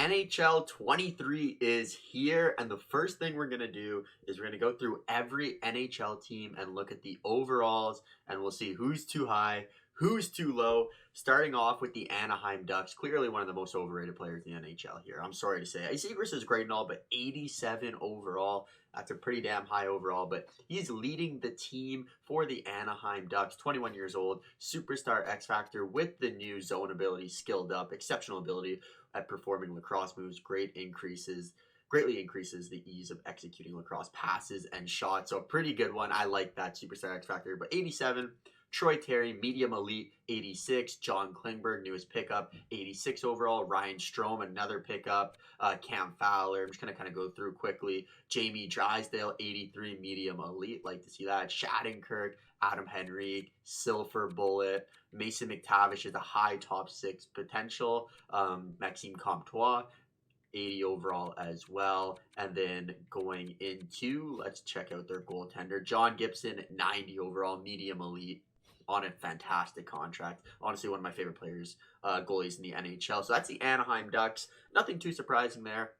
NHL 23 is here, and the first thing we're going to do is we're going to go through every NHL team and look at the overalls, and we'll see who's too high, who's too low. Starting off with the Anaheim Ducks, clearly one of the most overrated players in the NHL here. I'm sorry to say. Sabers is great and all, but 87 overall. That's a pretty damn high overall, but he's leading the team for the Anaheim Ducks, 21 years old, superstar X Factor with the new zone ability, skilled up, exceptional ability at performing lacrosse moves, greatly increases the ease of executing lacrosse passes and shots. So a pretty good one. I like that superstar X Factor, but 87. Troy Terry, medium elite, 86. John Klingberg, newest pickup, 86 overall. Ryan Strome, another pickup. Cam Fowler, I'm just going to kind of go through quickly. Jamie Drysdale, 83, medium elite. Like to see that. Shattenkirk, Adam Henrique, Silver Bullet. Mason McTavish is a high top 6 potential. Maxime Comtois, 80 overall as well. And then going into, let's check out their goaltender. John Gibson, 90 overall, medium elite, on a fantastic contract. Honestly, one of my favorite players, goalies in the NHL. So that's the Anaheim Ducks. Nothing too surprising there.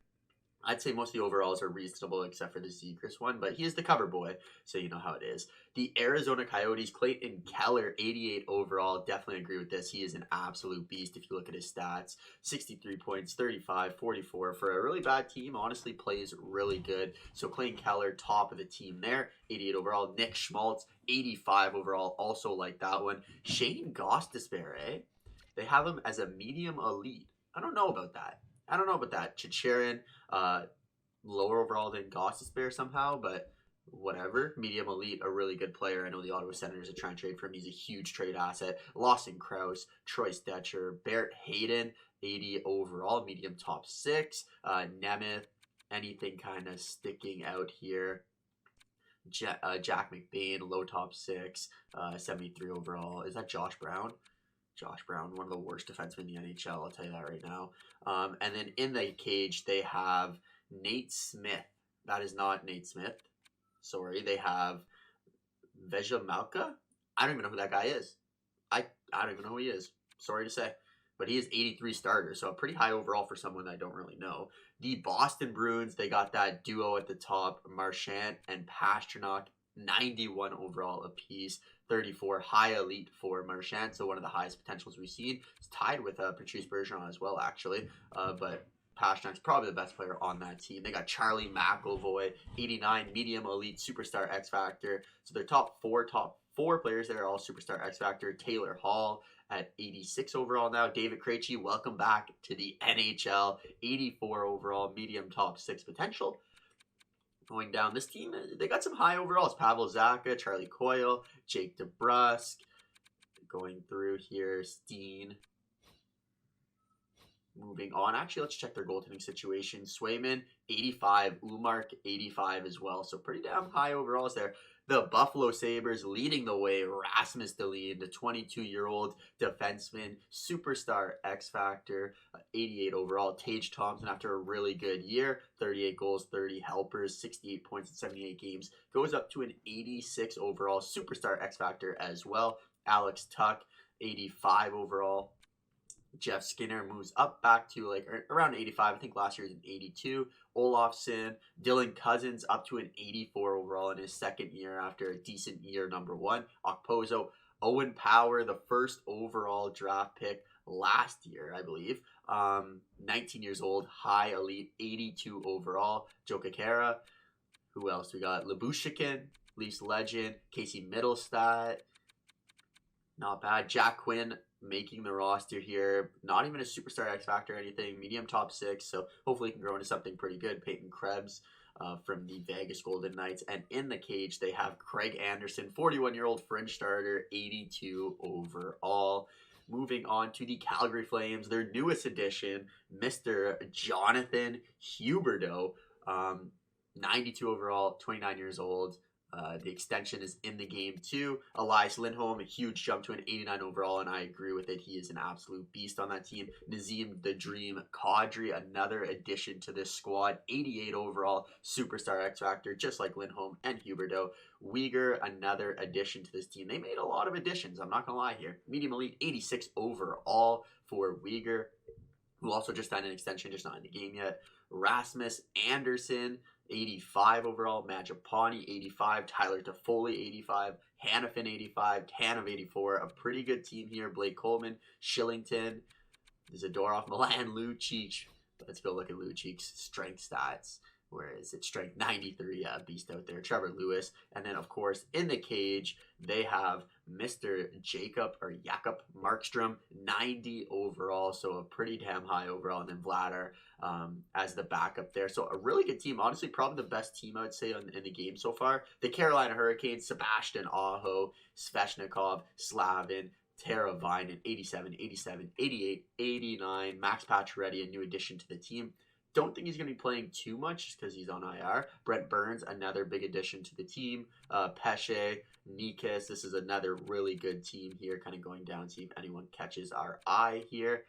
I'd say most of the overalls are reasonable except for the Zegras one, but he is the cover boy, so you know how it is. The Arizona Coyotes, Clayton Keller, 88 overall. Definitely agree with this. He is an absolute beast if you look at his stats. 63 points, 35, 44. For a really bad team, honestly plays really good. So Clayton Keller, top of the team there, 88 overall. Nick Schmaltz, 85 overall. Also like that one. Shane Gostisbehere, eh? They have him as a medium elite. I don't know about that. Chicherin, lower overall than Gostisbehere somehow, but whatever. Medium elite, a really good player. I know the Ottawa Senators are trying to trade for him. He's a huge trade asset. Lawson Krause, Troy Stetcher, Barrett Hayden, 80 overall, medium top 6. Nemeth, anything kind of sticking out here. Jack McBain, low top 6, 73 overall. Is that Josh Brown? Josh Brown, one of the worst defensemen in the NHL, I'll tell you that right now. And then in the cage, they have Nate Smith. That is not Nate Smith. Sorry. They have Veja Malka. I don't even know who that guy is. I don't even know who he is. Sorry to say. But he is 83 starter, so a pretty high overall for someone I don't really know. The Boston Bruins, they got that duo at the top, Marchand and Pastrnak, 91 overall apiece. 34 high elite for Marchand, so one of the highest potentials we've seen. It's tied with Patrice Bergeron as well, actually. But Pasternak's probably the best player on that team. They got Charlie McAvoy, 89, medium elite, superstar X Factor. So their top four players there are all superstar X Factor. Taylor Hall at 86 overall now. David Krejci, welcome back to the NHL. 84 overall, medium top 6 potential. Going down this team, they got some high overalls. Pavel Zacha, Charlie Coyle, Jake DeBrusk. Going through here, Steen. Moving on. Actually, let's check their goaltending situation. Swayman, 85. Umark, 85 as well. So pretty damn high overalls there. The Buffalo Sabres leading the way. Rasmus Dahlin, the 22-year-old defenseman, superstar X Factor, 88 overall. Tage Thompson, after a really good year, 38 goals, 30 helpers, 68 points in 78 games, goes up to an 86 overall, superstar X Factor as well. Alex Tuck, 85 overall. Jeff Skinner moves up back to like around 85. I think last year was an 82. Olofsson, Dylan Cousins up to an 84 overall in his second year after a decent year, number 1. Okposo, Owen Power, the first overall draft pick last year, I believe. 19 years old, high elite, 82 overall. Joe Kakera. Who else? We got Labushikin, Leafs legend. Casey Middlestat. Not bad. Jack Quinn making the roster here. Not even a superstar X Factor or anything. Medium top 6. So hopefully he can grow into something pretty good. Peyton Krebs from the Vegas Golden Knights. And in the cage, they have Craig Anderson, 41-year-old fringe starter, 82 overall. Moving on to the Calgary Flames, their newest addition, Mr. Jonathan Huberdeau, 92 overall, 29 years old. The extension is in the game too. Elias Lindholm, a huge jump to an 89 overall, and I agree with it. He is an absolute beast on that team. Nazem the Dream Kadri, another addition to this squad. 88 overall, superstar X Factor, just like Lindholm and Huberdeau. Uyghur, another addition to this team. They made a lot of additions, I'm not going to lie here. Medium elite, 86 overall for Uyghur. who also just signed an extension, just not in the game yet. Rasmus Anderson, 85 overall. Mangiapane, 85. Tyler Toffoli, 85. Hannafin, 85. Tanev, 84. A pretty good team here. Blake Coleman, Shillington, Zadorov, Milan Lucic. Let's go look at Lucic's strength stats. Where is it? Strength 93, beast out there. Trevor Lewis. And then, of course, in the cage, they have Mr. Jacob Markstrom, 90 overall. So a pretty damn high overall. And then Vladar as the backup there. So a really good team. Honestly, probably the best team, I would say, in the game so far. The Carolina Hurricanes, Sebastian Aho, Svechnikov, Slavin, Tara Vinen, 87, 87, 88, 89. Max Pacioretty, a new addition to the team. Don't think he's going to be playing too much just because he's on IR. Brent Burns, another big addition to the team. Pesce, Nyquist. This is another really good team here, kind of going down, see if anyone catches our eye here.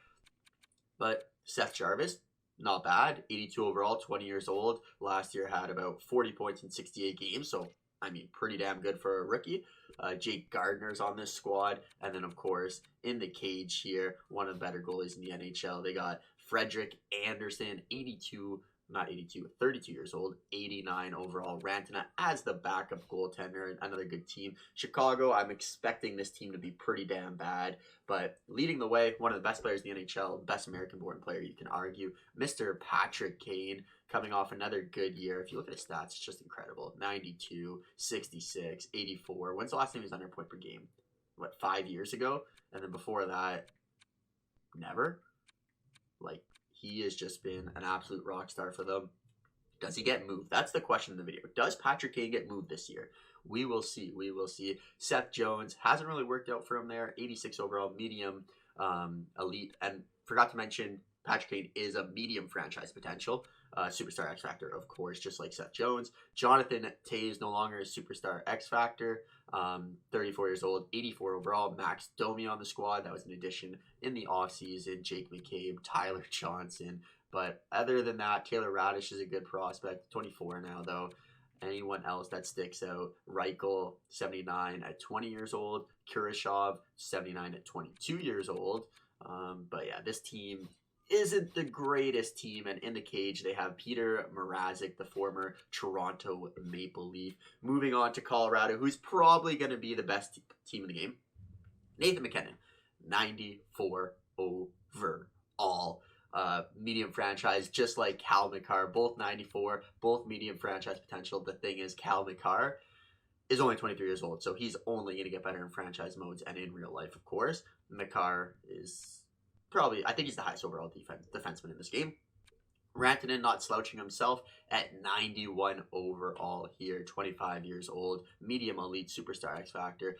But Seth Jarvis, not bad. 82 overall, 20 years old. Last year had about 40 points in 68 games. So, I mean, pretty damn good for a rookie. Jake Gardner's on this squad. And then, of course, in the cage here, one of the better goalies in the NHL. They got Frederick Anderson, 32 years old, 89 overall. Rantanen as the backup goaltender, another good team. Chicago, I'm expecting this team to be pretty damn bad, but leading the way, one of the best players in the NHL, best American-born player, you can argue, Mr. Patrick Kane, coming off another good year. If you look at his stats, it's just incredible. 92, 66, 84. When's the last time he was under a point per game? 5 years ago? And then before that, never? He has just been an absolute rock star for them. Does he get moved? That's the question in the video. Does Patrick Kane get moved this year? We will see. We will see. Seth Jones hasn't really worked out for him there. 86 overall, medium, elite. And forgot to mention, Patrick Kane is a medium franchise potential. Superstar X Factor, of course, just like Seth Jones. Jonathan Toews no longer a superstar X Factor. 34 years old, 84 overall. Max Domi on the squad. That was an addition in the offseason. Jake McCabe, Tyler Johnson. But other than that, Taylor Radish is a good prospect. 24 now, though. Anyone else that sticks out? Reichel, 79 at 20 years old. Kurashov, 79 at 22 years old. But yeah, this team isn't the greatest team, and in the cage they have Peter Mrazek, the former Toronto Maple Leaf. Moving on to Colorado, who's probably going to be the best team in the game. Nathan MacKinnon, 94 overall. Medium franchise, just like Cal McCarr, both 94, both medium franchise potential. The thing is, Cal McCarr is only 23 years old, so he's only going to get better in franchise modes and in real life, of course. McCarr is probably, I think he's the highest overall defenseman in this game. Rantanen not slouching himself at 91 overall here, 25 years old, medium elite superstar X Factor.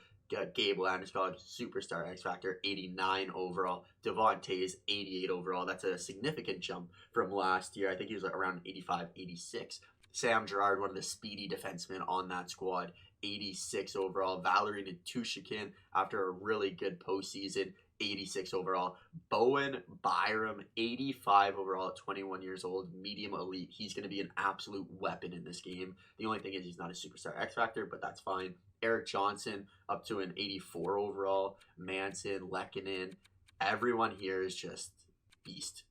Gabe Landeskog, superstar X Factor, 89 overall. Devon Toews, 88 overall. That's a significant jump from last year. I think he was around 85, 86. Sam Girard, one of the speedy defensemen on that squad, 86 overall. Valerie Nichushkin, after a really good postseason, 86 overall. Bowen Byram, 85 overall at 21 years old, medium elite. He's going to be an absolute weapon in this game. The only thing is he's not a superstar X Factor, but that's fine. Eric Johnson up to an 84 overall. Manson, Lehkonen, everyone here is just beast.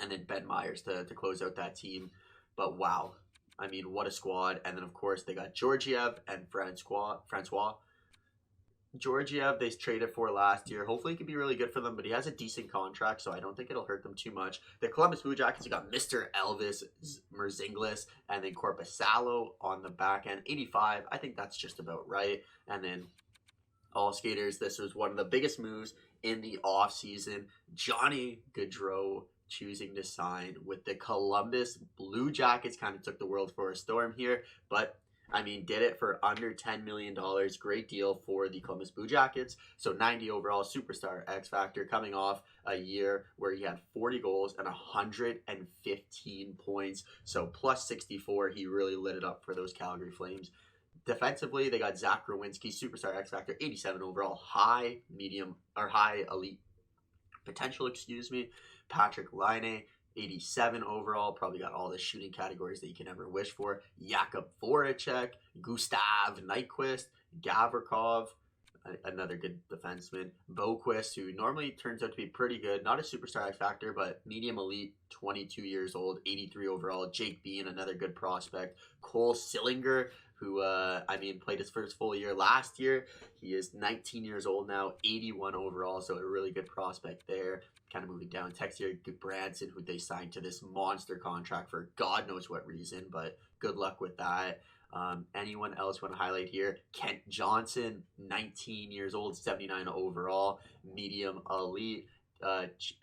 And then Ben Myers to close out that team. But wow, I mean, what a squad. And then, of course, they got Georgiev and Francois. Georgiev, they traded for last year. Hopefully, it could be really good for them, but he has a decent contract, so I don't think it'll hurt them too much. The Columbus Blue Jackets, you got Mr. Elvis Merzinglis and then Korpisalo on the back end. 85, I think that's just about right. And then all skaters, this was one of the biggest moves in the offseason. Johnny Gaudreau choosing to sign with the Columbus Blue Jackets. Kind of took the world for a storm here, but I mean, did it for under $10 million. Great deal for the Columbus Blue Jackets. So 90 overall, superstar X Factor, coming off a year where he had 40 goals and 115 points. So plus 64, he really lit it up for those Calgary Flames. Defensively, they got Zach Growinski, superstar X Factor, 87 overall, high elite potential, Patrick Laine, 87 overall, probably got all the shooting categories that you can ever wish for. Jakub Voracek, Gustav Nyquist, Gabrikov, another good defenseman. Boquist, who normally turns out to be pretty good, not a superstar X factor, but medium elite, 22 years old, 83 overall. Jake Bean, another good prospect. Cole Sillinger, who played his first full year last year. He is 19 years old now, 81 overall, so a really good prospect there. Kind of moving down. Texier Branson, who they signed to this monster contract for God knows what reason, but good luck with that. Anyone else want to highlight here? Kent Johnson, 19 years old, 79 overall, medium elite.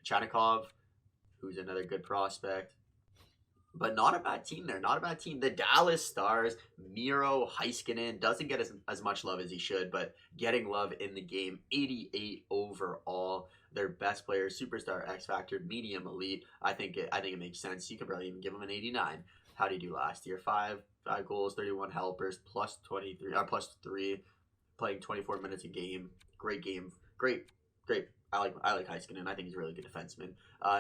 Chanikov, who's another good prospect. But not a bad team there. Not a bad team. The Dallas Stars, Miro Heiskanen, doesn't get as much love as he should, but getting love in the game. 88 overall. Their best player, superstar X Factor, medium elite. I think it makes sense. You could probably even give him an 89. How did he do last year? 5 goals, 31 helpers, plus 3, playing 24 minutes a game. Great game. Great. I like Heiskanen. I think he's a really good defenseman.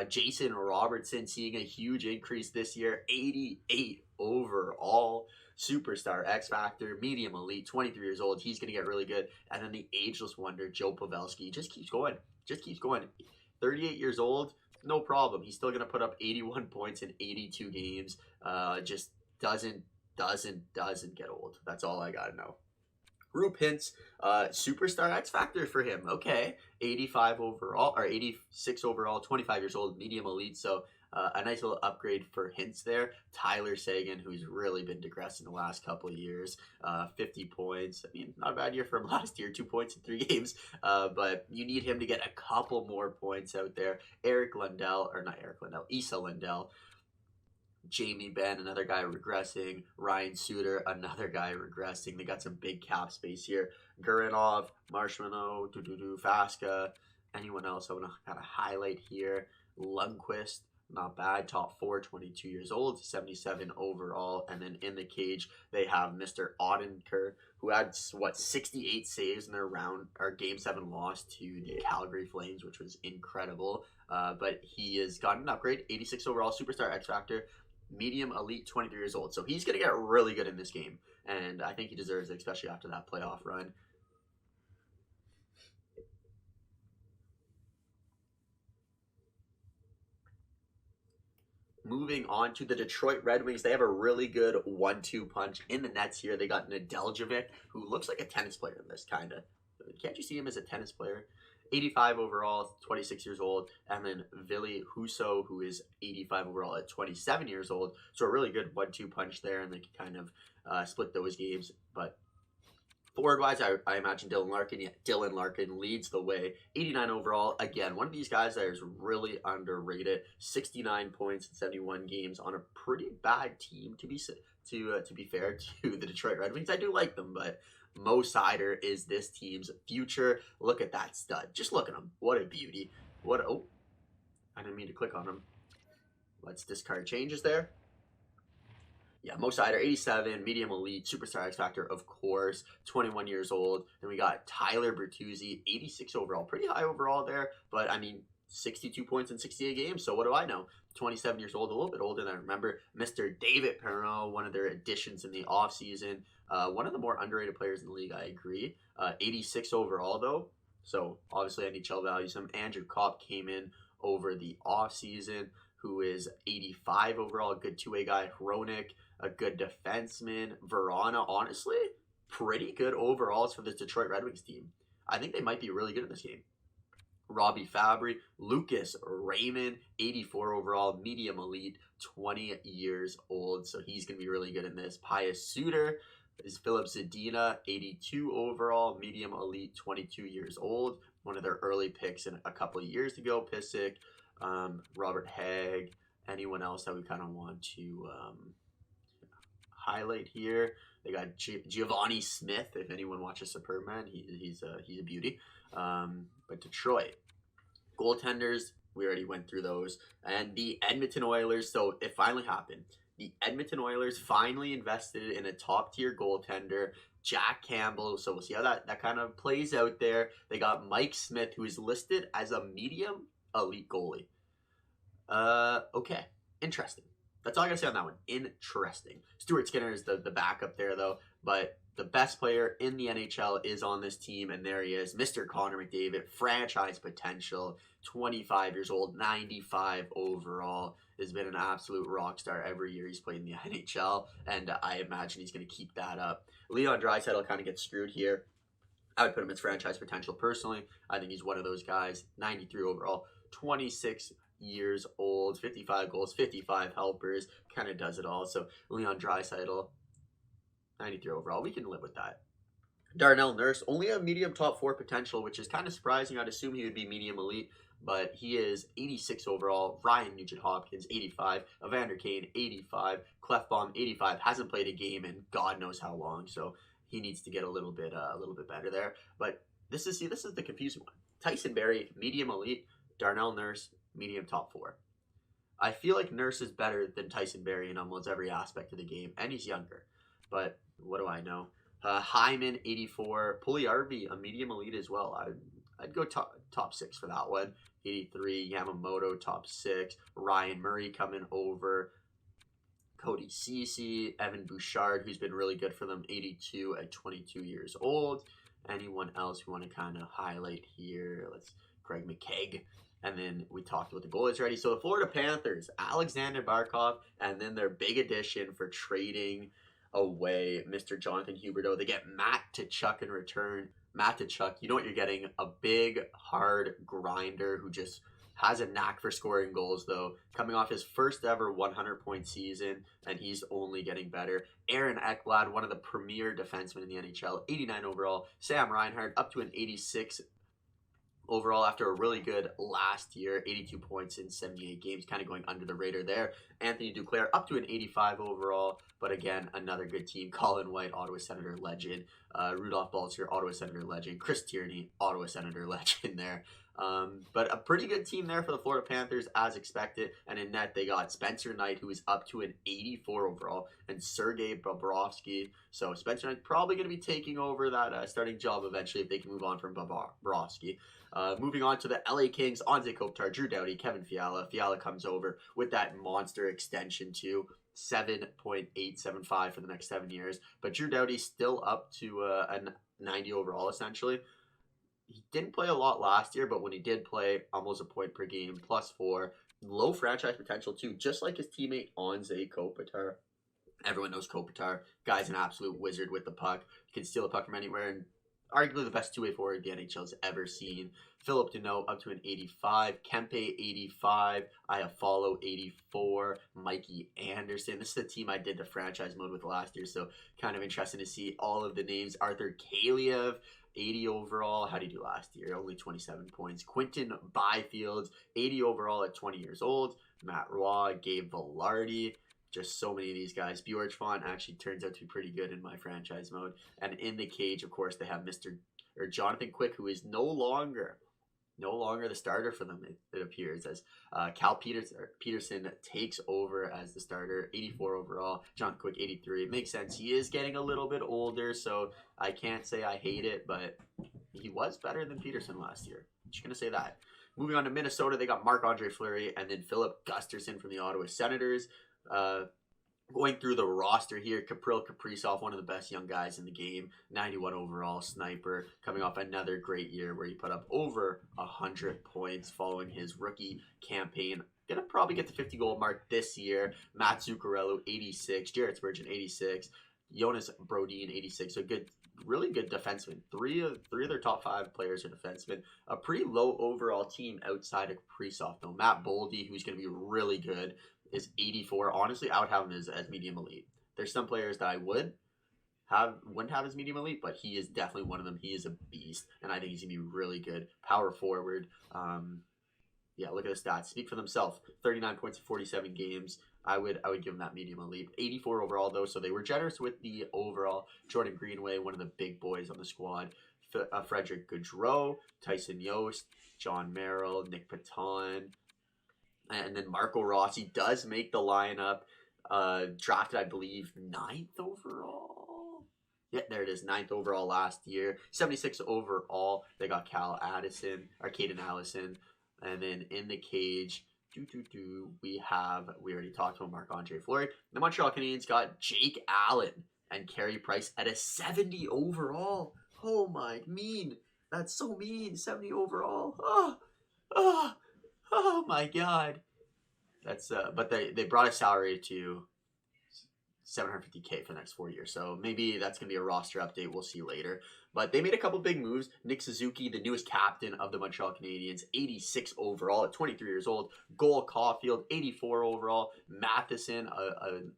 Jason Robertson seeing a huge increase this year. 88 overall. Superstar X Factor, medium elite, 23 years old. He's going to get really good. And then the ageless wonder, Joe Pavelski, just keeps going. 38 years old, no problem. He's still going to put up 81 points in 82 games. Just doesn't get old. That's all I got to know. Rube Hintz, superstar X Factor for him. Okay, 85 overall, or 86 overall, 25 years old, medium elite. So a nice little upgrade for Hintz there. Tyler Sagan, who's really been digressing the last couple of years, 50 points. I mean, not a bad year for him last year, 2 points in 3 games. But you need him to get a couple more points out there. Issa Lindell. Jamie Benn, another guy regressing. Ryan Suter, another guy regressing. They got some big cap space here. Gurinov, Marshmallow, Fasca. Anyone else I want to kind of highlight here? Lundqvist, not bad. Top 4, 22 years old, 77 overall. And then in the cage, they have Mr. Ottinger, who had, 68 saves in their Game 7 loss to the Calgary Flames, which was incredible. But he has gotten an upgrade. 86 overall, superstar X Factor. Medium elite, 23 years old. So he's going to get really good in this game. And I think he deserves it, especially after that playoff run. Moving on to the Detroit Red Wings. They have a really good 1-2 punch in the nets here. They got Nedeljkovic, who looks like a tennis player in this, kind of. Can't you see him as a tennis player? 85 overall, 26 years old, and then Ville Husso, who is 85 overall at 27 years old. So a really good 1-2 punch there, and they can kind of split those games. But forward-wise, I imagine Dylan Larkin leads the way. 89 overall. Again, one of these guys that is really underrated. 69 points in 71 games on a pretty bad team, to be fair to the Detroit Red Wings. I do like them, but Mo Seider is this team's future. Look at that stud. Just look at him. What a beauty. Oh, I didn't mean to click on him. Let's discard changes there. Yeah, Mo Seider, 87, medium elite, superstar X Factor, of course, 21 years old. Then we got Tyler Bertuzzi, 86 overall. Pretty high overall there, but I mean, 62 points in 68 games, so what do I know? 27 years old, a little bit older than I remember. Mr. David Perron, one of their additions in the offseason. One of the more underrated players in the league, I agree. 86 overall, though, so obviously NHL values him. Andrew Kopp came in over the offseason, who is 85 overall, a good two-way guy. Hronik, a good defenseman. Verona, honestly, pretty good overalls for this Detroit Red Wings team. I think they might be really good in this game. Robbie Fabry, Lucas Raymond, 84 overall, medium elite, 20 years old. So he's going to be really good in this. Pius Suter is Philip Zadina, 82 overall, medium elite, 22 years old. One of their early picks in a couple of years ago. Pissick, Robert Hagg, anyone else that we kind of want to highlight here. They got Giovanni Smith. If anyone watches Superman, he's a beauty. But Detroit goaltenders, we already went through those, and the Edmonton Oilers. So it finally happened. The Edmonton Oilers finally invested in a top tier goaltender, Jack Campbell. So we'll see how that kind of plays out there. They got Mike Smith, who is listed as a medium elite goalie. Okay, interesting. That's all I gotta say on that one. Interesting. Stuart Skinner is the backup there, though. But the best player in the NHL is on this team, and there he is, Mr. Connor McDavid, franchise potential, 25 years old, 95 overall, has been an absolute rock star every year he's played in the NHL, and I imagine he's going to keep that up. Leon Draisaitl kind of gets screwed here. I would put him as franchise potential personally. I think he's one of those guys, 93 overall, 26 years old, 55 goals, 55 helpers, kind of does it all. So Leon Draisaitl, 93 overall. We can live with that. Darnell Nurse, only a medium top 4 potential, which is kind of surprising. I'd assume he would be medium elite, but he is 86 overall. Ryan Nugent-Hopkins, 85. Evander Kane, 85. Clefbaum, 85. Hasn't played a game in God knows how long, so he needs to get a little bit better there. But this is the confusing one. Tyson Berry, medium elite. Darnell Nurse, medium top 4. I feel like Nurse is better than Tyson Berry in almost every aspect of the game, and he's younger. But what do I know? Hyman, 84. Puljujarvi, a medium elite as well. I'd go top 6 for that one. 83. Yamamoto, top 6. Ryan Murray coming over. Cody Ceci. Evan Bouchard, who's been really good for them. 82 at 22 years old. Anyone else we want to kind of highlight here? Greg McKegg. And then we talked about the goalies already. So the Florida Panthers, Alexander Barkov, and then their big addition for trading away Mr. Jonathan Huberdeau. They get Matt Tkachuk in return. Matt Tkachuk, you know what you're getting? A big, hard grinder who just has a knack for scoring goals, though. Coming off his first ever 100-point season, and he's only getting better. Aaron Eklad, one of the premier defensemen in the NHL, 89 overall. Sam Reinhard, up to an 86 overall after a really good last year, 82 points in 78 games, kind of going under the radar there. Anthony Duclair up to an 85 overall, but again, another good team. Colin White, Ottawa Senator legend. Rudolph Balzer, Ottawa Senator legend. Chris Tierney, Ottawa Senator legend there. But a pretty good team there for the Florida Panthers, as expected. And in net, they got Spencer Knight, who is up to an 84 overall, and Sergei Bobrovsky. So Spencer Knight probably going to be taking over that starting job eventually if they can move on from Bobrovsky. Moving on to the LA Kings, Anze Kopitar, Drew Doughty, Kevin Fiala. Fiala comes over with that monster extension too, 7.875 for the next 7 years. But Drew Doughty's still up to a 90 overall essentially. He didn't play a lot last year, but when he did play, almost a point per game, +4. Low franchise potential too, just like his teammate Anze Kopitar. Everyone knows Kopitar. Guy's an absolute wizard with the puck. Can steal the puck from anywhere, and arguably the best two-way forward the NHL's ever seen. Philip Deneau up to an 85. Kempe, 85. Iafallo, 84. Mikey Anderson. This is the team I did the franchise mode with last year, so kind of interesting to see all of the names. Arthur Kaliev, 80 overall. How did he do last year? Only 27 points. Quinton Byfield, 80 overall at 20 years old. Matt Roy, Gabe Velarde. Just so many of these guys. Bjorkstrand actually turns out to be pretty good in my franchise mode. And in the cage, of course, they have Jonathan Quick, who is no longer the starter for them, it appears, as Cal Peterson takes over as the starter, 84 overall. Jonathan Quick, 83. It makes sense. He is getting a little bit older, so I can't say I hate it, but he was better than Peterson last year. Just going to say that. Moving on to Minnesota, they got Marc-Andre Fleury and then Philip Gusterson from the Ottawa Senators. Going through the roster here, Kaprizov, one of the best young guys in the game, 91 overall sniper, coming off another great year where he put up over 100 points following his rookie campaign. Gonna probably get the 50 goal mark this year. Matt Zuccarello, 86. Jarrett Spurgeon, 86. Jonas Brodin, 86. So good, really good defensemen. Three of their top 5 players are defensemen. A pretty low overall team outside of Kaprizov, though. Matt Boldie, who's going to be really good, is 84. Honestly, I would have him as medium elite. There's some players that I wouldn't have as medium elite, but he is definitely one of them. He is a beast, and I think he's going to be really good. Power forward. Yeah, look at the stats. Speak for themselves. 39 points in 47 games. I would give him that medium elite. 84 overall, though, so they were generous with the overall. Jordan Greenway, one of the big boys on the squad. Frederick Gaudreau, Tyson Yost, John Merrill, Nick Paton, and then Marco Rossi does make the lineup. Drafted, I believe, 9th overall. Yeah, there it is, 9th overall last year. 76 overall. They got Caden Allison. And then in the cage, we already talked about Marc-Andre Fleury. The Montreal Canadiens got Jake Allen and Carey Price at a 70 overall. Oh my, mean. That's so mean. 70 overall. Oh my God. That's but they brought a salary to $750K for the next 4 years. So maybe that's going to be a roster update. We'll see later. But they made a couple big moves. Nick Suzuki, the newest captain of the Montreal Canadiens, 86 overall at 23 years old. Cole Caulfield, 84 overall. Matheson,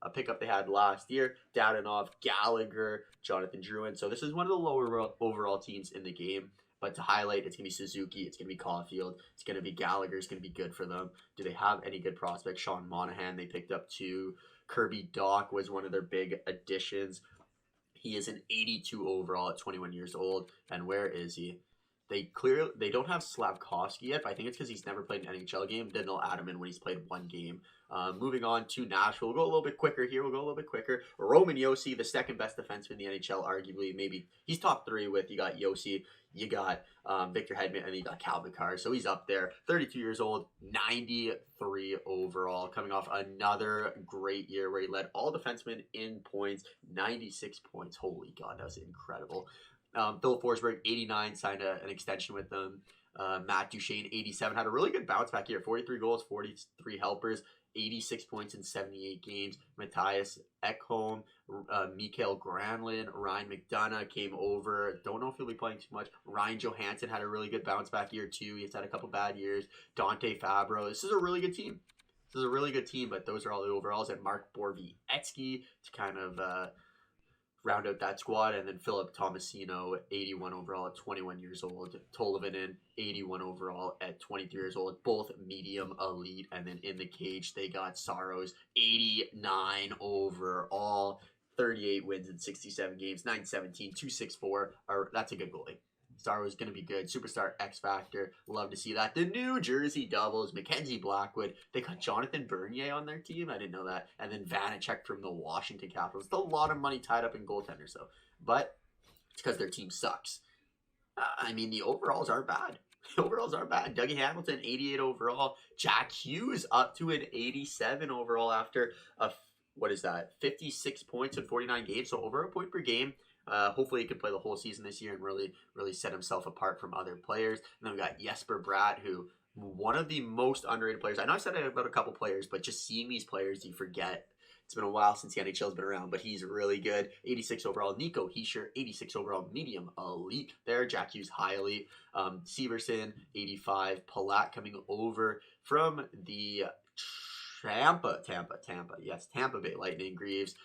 a pickup they had last year. Dadonov, Gallagher, Jonathan Drouin. So this is one of the lower overall teams in the game. But to highlight, it's going to be Suzuki, it's going to be Caulfield, it's going to be Gallagher, it's going to be good for them. Do they have any good prospects? Sean Monahan, they picked up 2. Kirby Dach was one of their big additions. He is an 82 overall at 21 years old. And where is he? They don't have Slavkovsky yet, but I think it's because he's never played an NHL game. Then they'll add him in when he's played one game. Moving on to Nashville. We'll go a little bit quicker here. Roman Josi, the second best defenseman in the NHL, arguably. Maybe he's top 3 with, you got Josi, you got Victor Hedman, and then you got Cal McCarr. So he's up there. 32 years old, 93 overall. Coming off another great year where he led all defensemen in points. 96 points. Holy God, that was incredible. Philip Forsberg, 89, signed an extension with them. Matt Duchene, 87, had a really good bounce back year. 43 goals, 43 helpers, 86 points in 78 games. Matthias Ekholm, Mikael Granlund, Ryan McDonough came over. Don't know if he'll be playing too much. Ryan Johansson had a really good bounce back year too. He's had a couple bad years. Dante Fabro. This is a really good team. But those are all the overalls. And Mark Borowiecki to kind of round out that squad. And then Philip Tomasino, 81 overall at 21 years old. Tolvanen, 81 overall at 23 years old. Both medium elite. And then in the cage, they got Saros, 89 overall. 38 wins in 67 games, 917, 264. That's a good goalie. Saros is going to be good. Superstar X Factor. Love to see that. The New Jersey Devils, Mackenzie Blackwood. They got Jonathan Bernier on their team. I didn't know that. And then Vanacek from the Washington Capitals. It's a lot of money tied up in goaltenders, though. But it's because their team sucks. I mean, the overalls aren't bad. Dougie Hamilton, 88 overall. Jack Hughes up to an 87 overall after 56 points in 49 games. So over a point per game. Hopefully he can play the whole season this year and really set himself apart from other players. And then we got Jesper Bratt, who one of the most underrated players. I know I said it about a couple players, but just seeing these players, you forget. It's been a while since the NHL's been around, but he's really good. 86 overall. Nico Hischier, 86 overall, medium elite there. Jack Hughes, high elite. Severson, 85. Palat coming over from the Tampa Bay Lightning. Greaves,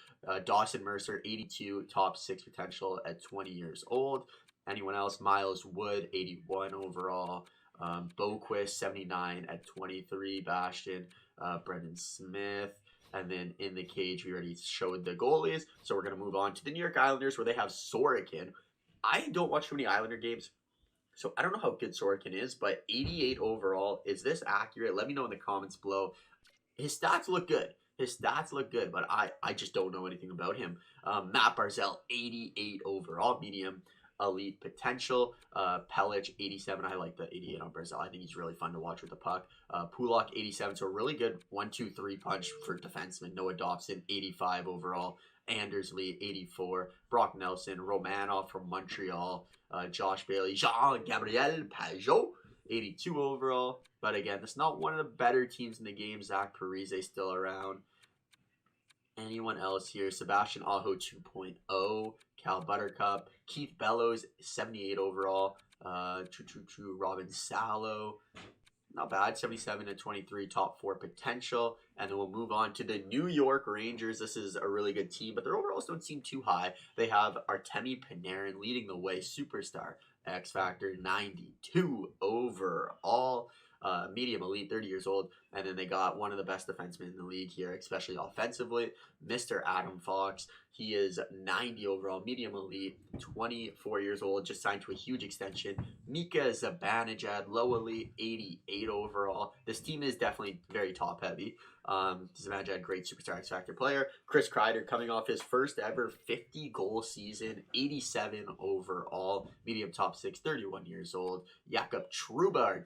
Dawson Mercer, 82, top 6 potential at 20 years old. Anyone else? Miles Wood, 81 overall. Boquist, 79 at 23. Bastion, Brendan Smith. And then in the cage, we already showed the goalies. So we're going to move on to the New York Islanders, where they have Sorokin. I don't watch too many Islander games, so I don't know how good Sorokin is, but 88 overall. Is this accurate? Let me know in the comments below. His stats look good. But I just don't know anything about him. Matt Barzal, 88 overall, medium elite potential. Pellich, 87. I like the 88 on Barzal. I think he's really fun to watch with the puck. Pulak, 87. So a really good 1-2-3 punch for defenseman. Noah Dobson, 85 overall. Andersley, 84. Brock Nelson, Romanov from Montreal. Josh Bailey, Jean-Gabriel Pajot, 82 overall. But again, that's not one of the better teams in the game. Zach Parise still around. Anyone else here? Sebastian Aho, 2.0. Cal Buttercup. Keith Bellows, 78 overall. Robin Salo. Not bad. 77 and 23, top 4 potential. And then we'll move on to the New York Rangers. This is a really good team, but their overalls don't seem too high. They have Artemi Panarin leading the way. Superstar. X Factor, 92 overall. Medium elite, 30 years old. And then they got one of the best defensemen in the league here, especially offensively, Mr. Adam Fox. He is 90 overall, medium elite, 24 years old, just signed to a huge extension. Mika Zibanejad, low elite, 88 overall. This team is definitely very top heavy. Zibanejad, great Superstar X Factor player. Chris Kreider coming off his first ever 50 goal season, 87 overall, medium top 6, 31 years old. Jacob Trouba,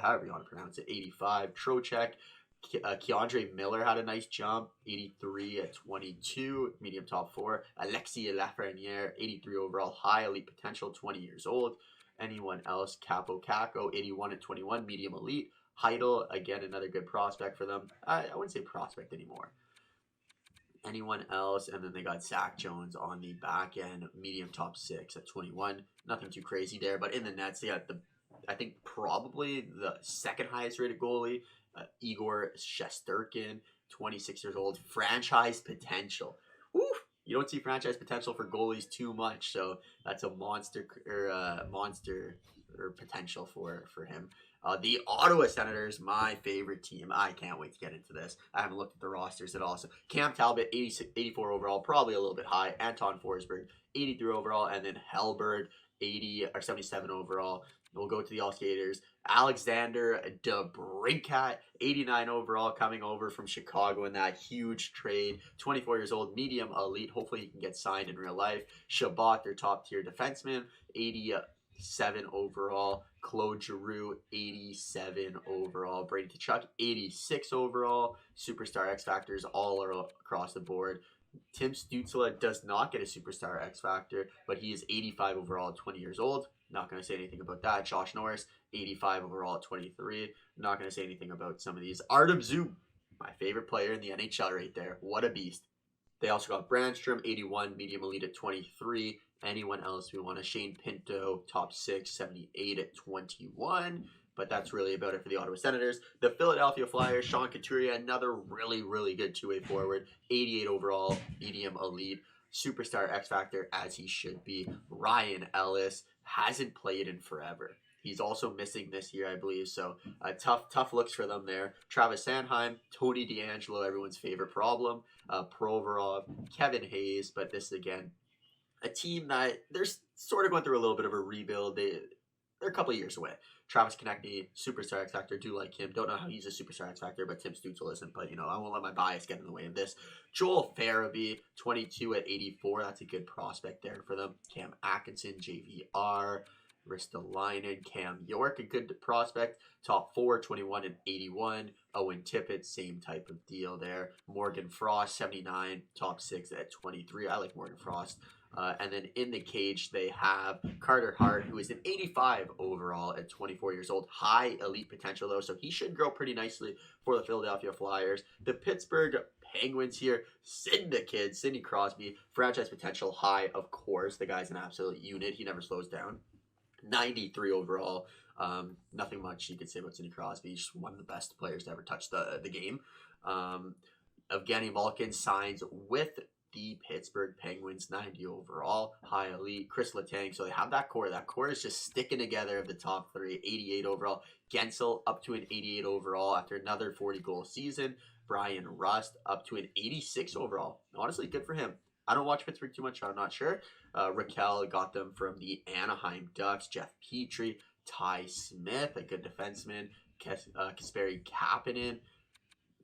however you want to pronounce it, 85. Trocheck, Keandre Miller had a nice jump, 83 at 22, medium top 4. Alexis Lafreniere, 83 overall, high elite potential, 20 years old. Anyone else? Capo Caco, 81 at 21, medium elite. Heidel, again, another good prospect for them. I wouldn't say prospect anymore. Anyone else? And then they got Zach Jones on the back end, medium top 6 at 21. Nothing too crazy there, but in the nets, they got I think probably the second highest rated goalie, Igor Shesterkin, 26 years old, franchise potential. Woo! You don't see franchise potential for goalies too much, so that's a monster potential for him. The Ottawa Senators, my favorite team. I can't wait to get into this. I haven't looked at the rosters at all. So Cam Talbot, 84 overall, probably a little bit high. Anton Forsberg, 83 overall, and then Hellberg, 77 overall. We'll go to the All-Skaters. Alexander DeBrincat, 89 overall, coming over from Chicago in that huge trade. 24 years old, medium elite. Hopefully he can get signed in real life. Shabbat, their top-tier defenseman, 87 overall. Claude Giroux, 87 overall. Brady Tkachuk, 86 overall. Superstar X Factors all across the board. Tim Stützle does not get a Superstar X Factor, but he is 85 overall at 20 years old. Not going to say anything about that. Josh Norris, 85 overall at 23. Not going to say anything about some of these. Artem Zub, my favorite player in the NHL right there. What a beast. They also got Brandstrom, 81, medium elite at 23. Anyone else we want to? Shane Pinto, top 6, 78 at 21. But that's really about it for the Ottawa Senators. The Philadelphia Flyers, Sean Couturia, another really, really good two-way forward. 88 overall, medium elite. Superstar X Factor, as he should be. Ryan Ellis hasn't played in forever. He's also missing this year, I believe. So tough looks for them there. Travis Sanheim, Tony DeAngelo, everyone's favorite problem. Provorov, Kevin Hayes. But this, again, a team that they're sort of going through a little bit of a rebuild. They're a couple of years away. Travis Konechny, Superstar X Factor, do like him. Don't know how he's a Superstar X Factor, but Tim Stützle isn't. But, I won't let my bias get in the way of this. Joel Farabee, 22 at 84. That's a good prospect there for them. Cam Atkinson, JVR, Ristolainen, Cam York, a good prospect. Top 4, 21 and 81. Owen Tippett, same type of deal there. Morgan Frost, 79, top 6 at 23. I like Morgan Frost. And then in the cage, they have Carter Hart, who is an 85 overall at 24 years old. High elite potential, though, so he should grow pretty nicely for the Philadelphia Flyers. The Pittsburgh Penguins here, Sidney Crosby, franchise potential high, of course. The guy's an absolute unit. He never slows down. 93 overall. Nothing much you could say about Sidney Crosby. He's just one of the best players to ever touch the game. Evgeny Malkin signs with the Pittsburgh Penguins, 90 overall, high elite. Chris Letang, so they have that core. That core is just sticking together of the top 3, 88 overall. Gensel up to an 88 overall after another 40-goal season. Brian Rust up to an 86 overall. Honestly, good for him. I don't watch Pittsburgh too much, so I'm not sure. Raquel got them from the Anaheim Ducks. Jeff Petrie, Ty Smith, a good defenseman. Kasperi Kapanen.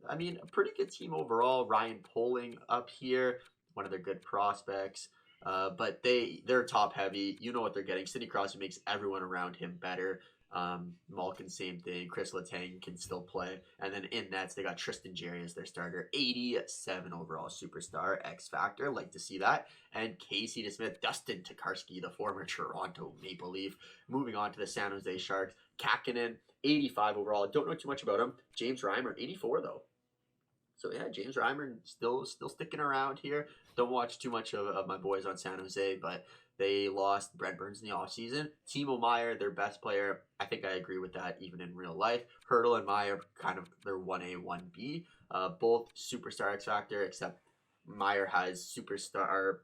I mean, a pretty good team overall. Ryan Poling up here, one of their good prospects. But they're top heavy. You know what they're getting. Sidney Crosby makes everyone around him better. Malkin, same thing. Chris Letang can still play. And then in nets, they got Tristan Jarry as their starter. 87 overall superstar, X Factor. Like to see that. And Casey DeSmith, Dustin Tokarski, the former Toronto Maple Leaf. Moving on to the San Jose Sharks. Kakkonen, 85 overall. Don't know too much about him. James Reimer, 84 though. So yeah, James Reimer still sticking around here. Don't watch too much of my boys on San Jose, but they lost Brent Burns in the offseason. Timo Meier, their best player. I think I agree with that even in real life. Hurdle and Meier, kind of their 1A, 1B. Both superstar X Factor, except Meier has superstar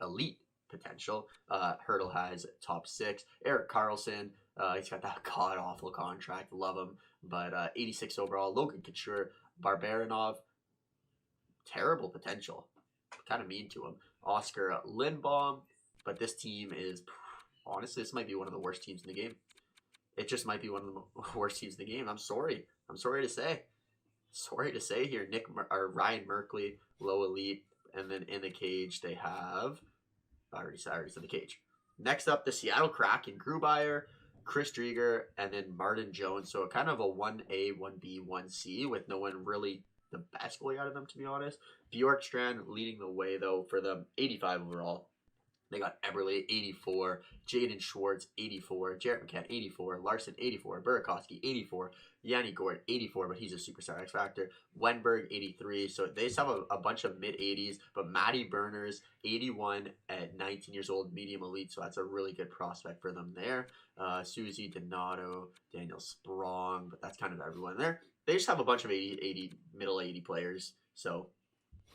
elite potential. Hurdle has top 6. Erik Carlson, he's got that god-awful contract. Love him. But 86 overall. Logan Couture, Barbaranov, terrible potential. Kind of mean to him. Oscar Lindbaum. But this team is, honestly, this might be one of the worst teams in the game. It just might be one of the worst teams in the game. I'm sorry to say. Sorry to say here. Ryan Merkley, low elite. And then in the cage, they have, I already said the cage. Next up, the Seattle Kraken, Grubauer, Chris Drieger, and then Martin Jones. So kind of a 1A, 1B, 1C with no one really the best goalie out of them, to be honest. Bjorkstrand leading the way, though, for them, 85 overall. They got Eberle, 84, Jaden Schwartz, 84, Jarrett McCann, 84, Larson, 84, Burakovsky, 84, Yanni Gord, 84, but he's a superstar X Factor, Wenberg, 83, so they just have a bunch of mid-80s, but Matty Berners, 81 at 19 years old, medium elite, so that's a really good prospect for them there. Susie, Donato, Daniel Sprong, but that's kind of everyone there. They just have a bunch of 80 middle 80 players, so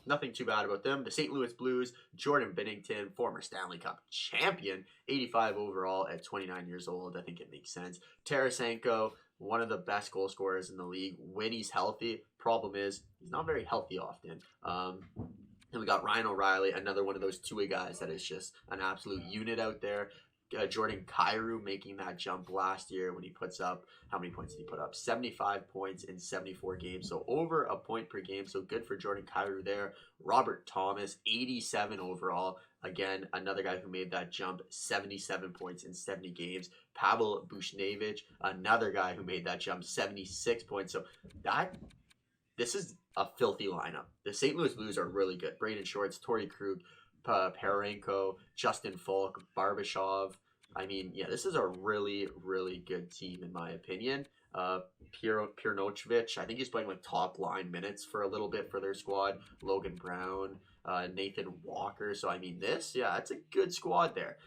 nothing too bad about them. The St. Louis Blues, Jordan Binnington, former Stanley Cup champion, 85 overall at 29 years old. I think it makes sense. Tarasenko, one of the best goal scorers in the league when he's healthy. Problem is, he's not very healthy often. And we got Ryan O'Reilly, another one of those two-way guys that is just an absolute unit out there. Jordan Kyrou making that jump last year when he puts up, how many points did he put up? 75 points in 74 games, so over a point per game, so good for Jordan Kyrou there. Robert Thomas, 87 overall. Again, another guy who made that jump, 77 points in 70 games. Pavel Buchnevich, another guy who made that jump, 76 points. So this is a filthy lineup. The St. Louis Blues are really good. Braden Shorts, Torrey Krug, Pararenko, Justin Falk, Barbashov. I mean, yeah, this is a really, really good team in my opinion. Pirnochevich, I think he's playing like top line minutes for a little bit for their squad. Logan Brown, Nathan Walker. So I mean, it's a good squad there.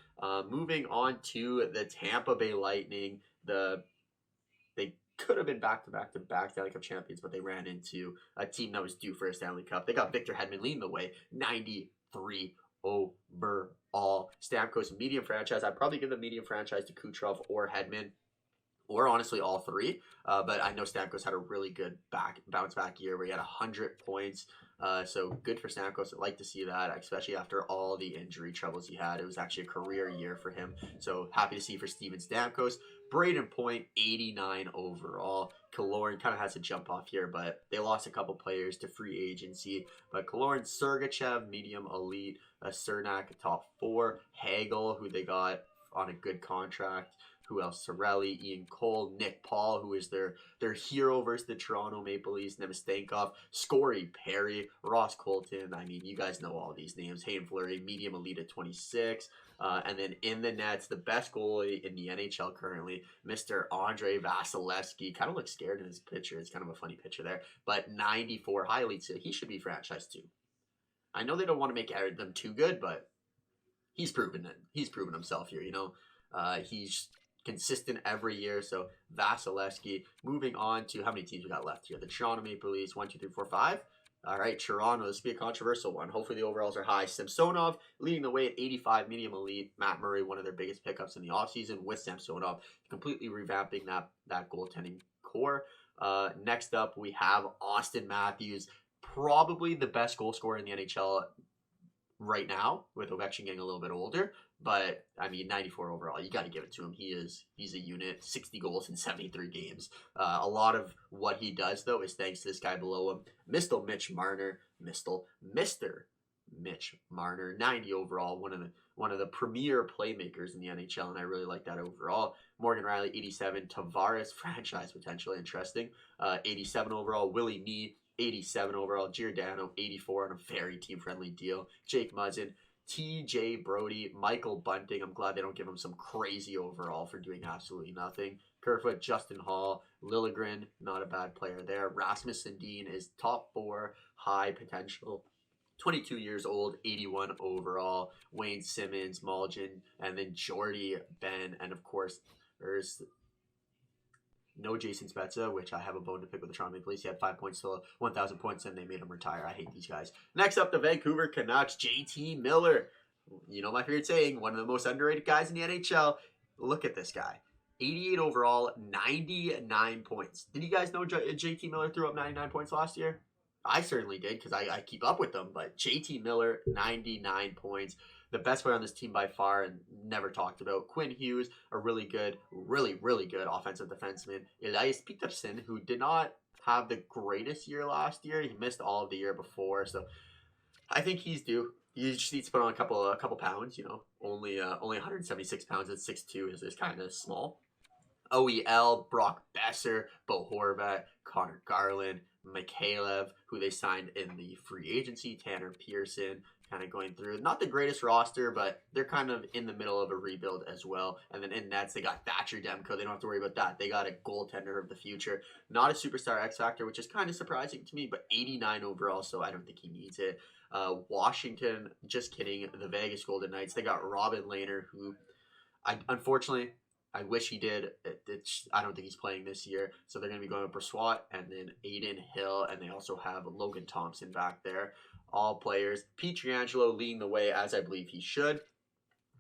Moving on to the Tampa Bay Lightning. They could have been back-to-back Stanley Cup champions, but they ran into a team that was due for a Stanley Cup. They got Victor Hedman leading the way, 93 overall. Stamkos, medium franchise. I'd probably give the medium franchise to Kucherov or Hedman, or honestly all three. But I know Stamkos had a really good bounce back year where he had 100 points. So good for Stamkos. I'd like to see that, especially after all the injury troubles he had. It was actually a career year for him. So happy to see for Steven Stamkos. Braden Point, 89 overall. Kaloran kind of has to jump off here, but they lost a couple players to free agency. But Kaloran, Sergachev, medium elite. Cernak, top 4. Hagel, who they got on a good contract. Who else? Sorelli, Ian Cole, Nick Paul, who is their hero versus the Toronto Maple Leafs, Nemistankov, Scory Perry, Ross Colton. I mean, you guys know all these names. Hayden Fleury, medium elite at 26. And then in the nets, the best goalie in the NHL currently, Mr. Andre Vasilevski. Kind of looks scared in his picture. It's kind of a funny picture there. But 94 high elite, so he should be franchised too. I know they don't want to make them too good, but he's proven it. He's proven himself here, you know. He's consistent every year. So Vasilevski. Moving on to how many teams we got left here? The Toronto Maple Leafs, 1, 2, 3, 4, 5. All right, Toronto. This will be a controversial one. Hopefully the overalls are high. Samsonov leading the way at 85, medium elite. Matt Murray, one of their biggest pickups in the offseason with Samsonov, completely revamping that goaltending core. Next up, we have Austin Matthews, probably the best goal scorer in the NHL right now, with Ovechkin getting a little bit older. But, I mean, 94 overall, you got to give it to him. He's a unit, 60 goals in 73 games. A lot of what he does, though, is thanks to this guy below him, Mr. Mitch Marner, 90 overall, one of the premier playmakers in the NHL, and I really like that overall. Morgan Riley, 87. Tavares, franchise potential, interesting. 87 overall. Willie Nee, 87 overall. Giordano, 84 on a very team-friendly deal. Jake Muzzin, TJ Brody, Michael Bunting. I'm glad they don't give him some crazy overall for doing absolutely nothing. Kerfoot, Justin Hall, Liljegren, not a bad player there. Rasmus Sandin is top 4, high potential. 22 years old, 81 overall. Wayne Simmons, Malgin, and then Jordy Ben, and of course, there's no Jason Spezza, which I have a bone to pick with the Toronto Maple Leafs. He had 5 points to 1,000 points, and they made him retire. I hate these guys. Next up, the Vancouver Canucks, JT Miller. You know my favorite saying, one of the most underrated guys in the NHL. Look at this guy. 88 overall, 99 points. Did you guys know JT Miller threw up 99 points last year? I certainly did, because I keep up with them. But JT Miller, 99 points. The best player on this team by far, and never talked about. Quinn Hughes, a really good offensive defenseman. Elias Pettersson, who did not have the greatest year last year. He missed all of the year before, so I think he's due. He just needs to put on a couple pounds, you know. Only 176 pounds at 6'2" is kind of small. OEL, Brock Besser, Bo Horvat, Connor Garland, Mikhailov, who they signed in the free agency, Tanner Pearson, kind of going through. Not the greatest roster, but they're kind of in the middle of a rebuild as well. And then in nets, they got Thatcher Demko. They don't have to worry about that. They got a goaltender of the future. Not a superstar X Factor, which is kind of surprising to me, but 89 overall, so I don't think he needs it. Washington, just kidding, the Vegas Golden Knights. They got Robin Lehner, who unfortunately, I wish he did. I don't think he's playing this year. So they're going to be going with Brossoit and then Aiden Hill. And they also have Logan Thompson back there. All players. Pietrangelo leading the way, as I believe he should.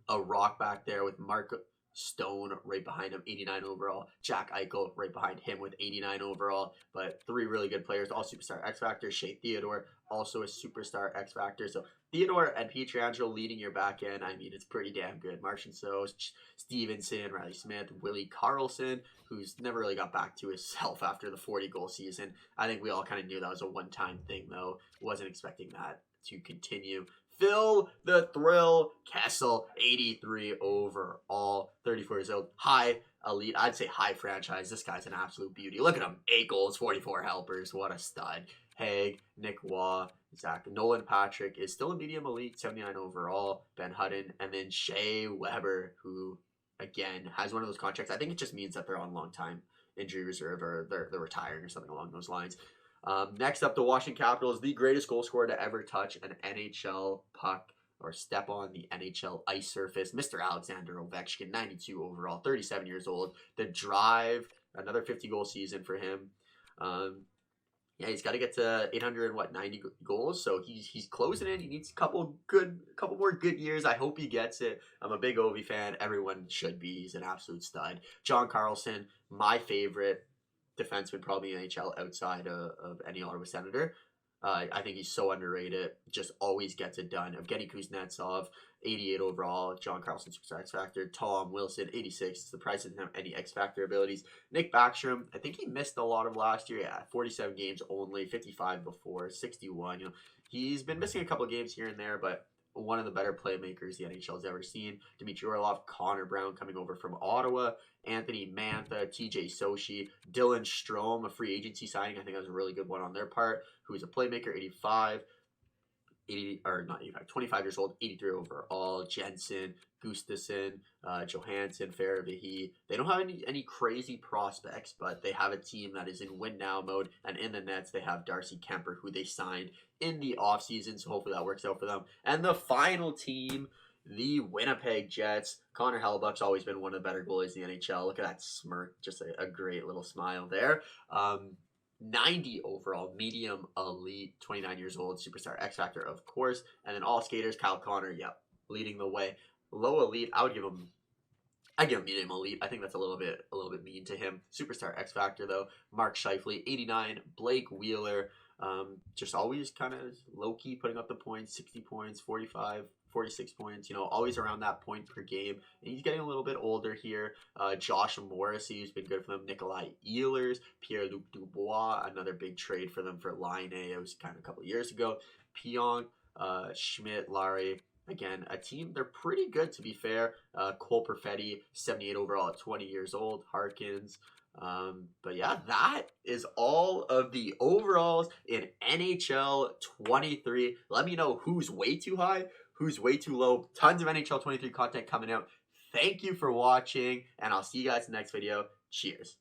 A rock back there with Mark Stone right behind him, 89 overall. Jack Eichel right behind him with 89 overall. But three really good players, all superstar X Factor. Shea Theodore, also a superstar X Factor. So Theodore and Pietrangelo leading your back end. I mean, it's pretty damn good. Martian Sos, Stevenson, Riley Smith, Willie Carlson, who's never really got back to himself after the 40-goal season. I think we all kind of knew that was a one-time thing, though. Wasn't expecting that to continue. Phil the Thrill Kessel, 83 overall, 34 years old, high elite, I'd say high franchise. This guy's an absolute beauty. Look at him, 8 goals, 44 helpers, what a stud. Haig, Nick Waugh, Zach Nolan Patrick is still a medium elite, 79 overall, Ben Hutton, and then Shea Weber, who, again, has one of those contracts. I think it just means that they're on long-time injury reserve or they're retiring or something along those lines. Next up, the Washington Capitals, the greatest goal scorer to ever touch an NHL puck or step on the NHL ice surface, Mr. Alexander Ovechkin, 92 overall, 37 years old. The Drive, another 50-goal season for him. Yeah, he's got to get to 890 goals, so he's closing in. He needs a couple more good years. I hope he gets it. I'm a big Ovi fan. Everyone should be. He's an absolute stud. John Carlson, my favorite defenseman probably in the NHL outside of any Ottawa Senator. I think he's so underrated. Just always gets it done. Evgeny Kuznetsov, 88 overall. John Carlson, superstar X Factor. Tom Wilson, 86. Surprised he didn't have any X Factor abilities. Nick Backstrom, I think he missed a lot of last year. Yeah, 47 games only, 55 before, 61. You know, he's been missing a couple of games here and there, but one of the better playmakers the NHL has ever seen. Dmitry Orlov, Connor Brown coming over from Ottawa, Anthony Mantha, TJ Sochi, Dylan Strome, a free agency signing. I think that was a really good one on their part, who is a playmaker, 25 years old, 83 overall. Jensen, Gustafsson, Johansson, Farabahi. They don't have any crazy prospects, but they have a team that is in win now mode. And in the nets, they have Darcy Kemper, who they signed in the offseason. So hopefully that works out for them. And the final team, the Winnipeg Jets. Connor Hellebuyck's always been one of the better goalies in the NHL. Look at that smirk. Just a great little smile there. 90 overall, medium elite, 29 years old, superstar X Factor, of course. And then all skaters, Kyle Connor, yep, leading the way. Low elite, I'd give him medium elite. I think that's a little bit mean to him. Superstar X Factor though, Mark Scheifele, 89, Blake Wheeler, just always kind of low-key putting up the points, 60 points, 45, 46 points, you know, always around that point per game. And he's getting a little bit older here. Josh Morrissey, who's been good for them. Nikolai Ehlers, Pierre-Luc Dubois, another big trade for them for Line A. It was kind of a couple of years ago. Pionk, Schmidt, Larry. Again, a team, they're pretty good to be fair. Cole Perfetti, 78 overall at 20 years old. Harkins. But yeah, that is all of the overalls in NHL 23. Let me know who's way too high, who's way too low. Tons of NHL 23 content coming out. Thank you for watching, and I'll see you guys in the next video. Cheers.